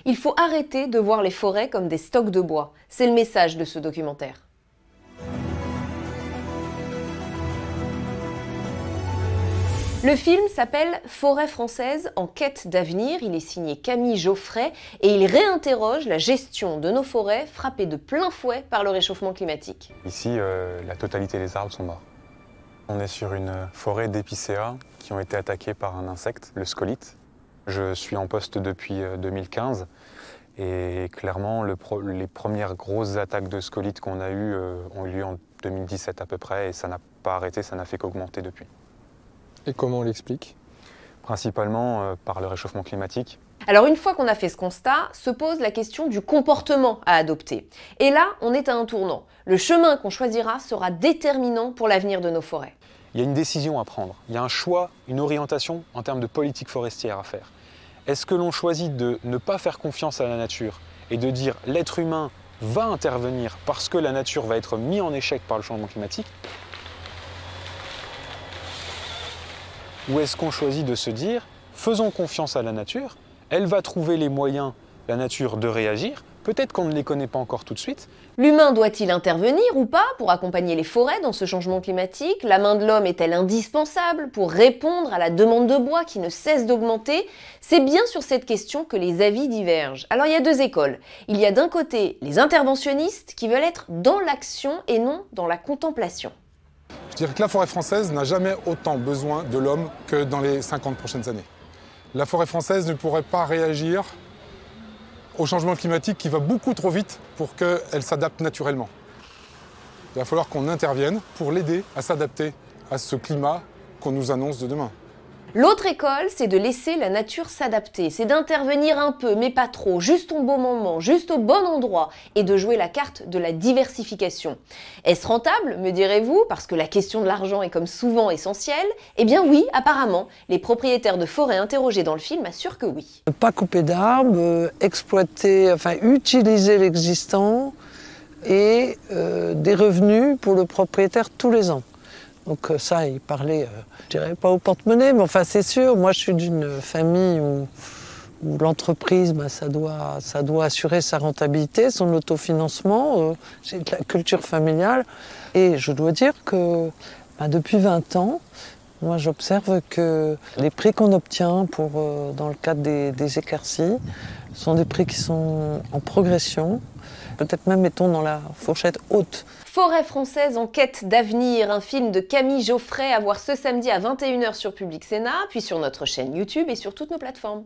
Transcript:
Il faut arrêter de voir les forêts comme des stocks de bois. C'est le message de ce documentaire. Le film s'appelle Forêt française en quête d'avenir. Il est signé Camille Geoffray et il réinterroge la gestion de nos forêts frappées de plein fouet par le réchauffement climatique. Ici, la totalité des arbres sont morts. On est sur une forêt d'épicéas qui ont été attaqués par un insecte, le scolite. Je suis en poste depuis 2015 et clairement, les premières grosses attaques de scolite qu'on a eues ont eu lieu en 2017 à peu près et ça n'a pas arrêté, ça n'a fait qu'augmenter depuis. Et comment on l'explique? Principalement par le réchauffement climatique. Alors une fois qu'on a fait ce constat, se pose la question du comportement à adopter. Et là, on est à un tournant. Le chemin qu'on choisira sera déterminant pour l'avenir de nos forêts. Il y a une décision à prendre, il y a un choix, une orientation en termes de politique forestière à faire. Est-ce que l'on choisit de ne pas faire confiance à la nature et de dire l'être humain va intervenir parce que la nature va être mise en échec par le changement climatique? Ou est-ce qu'on choisit de se dire faisons confiance à la nature, elle va trouver les moyens, la nature, de réagir, peut-être qu'on ne les connaît pas encore tout de suite. L'humain doit-il intervenir ou pas pour accompagner les forêts dans ce changement climatique? La main de l'homme est-elle indispensable pour répondre à la demande de bois qui ne cesse d'augmenter? C'est bien sur cette question que les avis divergent. Alors il y a deux écoles. Il y a d'un côté les interventionnistes qui veulent être dans l'action et non dans la contemplation. Je dirais que la forêt française n'a jamais autant besoin de l'homme que dans les 50 prochaines années. La forêt française ne pourrait pas réagir au changement climatique qui va beaucoup trop vite pour qu'elle s'adapte naturellement. Il va falloir qu'on intervienne pour l'aider à s'adapter à ce climat qu'on nous annonce de demain. L'autre école, c'est de laisser la nature s'adapter, c'est d'intervenir un peu, mais pas trop, juste au bon moment, juste au bon endroit, et de jouer la carte de la diversification. Est-ce rentable, me direz-vous, parce que la question de l'argent est comme souvent essentielle? Eh bien oui, apparemment, les propriétaires de forêts interrogés dans le film assurent que oui. Ne pas couper d'arbres, exploiter, utiliser l'existant et des revenus pour le propriétaire tous les ans. Donc ça, il parlait, je dirais pas au porte-monnaie, mais enfin c'est sûr, moi je suis d'une famille où l'entreprise, ça doit assurer sa rentabilité, son autofinancement, j'ai de la culture familiale. Et je dois dire que depuis 20 ans, moi j'observe que les prix qu'on obtient dans le cadre des équarcies sont des prix qui sont en progression, peut-être même mettons dans la fourchette haute. Forêt française en quête d'avenir, un film de Camille Geoffray à voir ce samedi à 21 h sur Public Sénat, puis sur notre chaîne YouTube et sur toutes nos plateformes.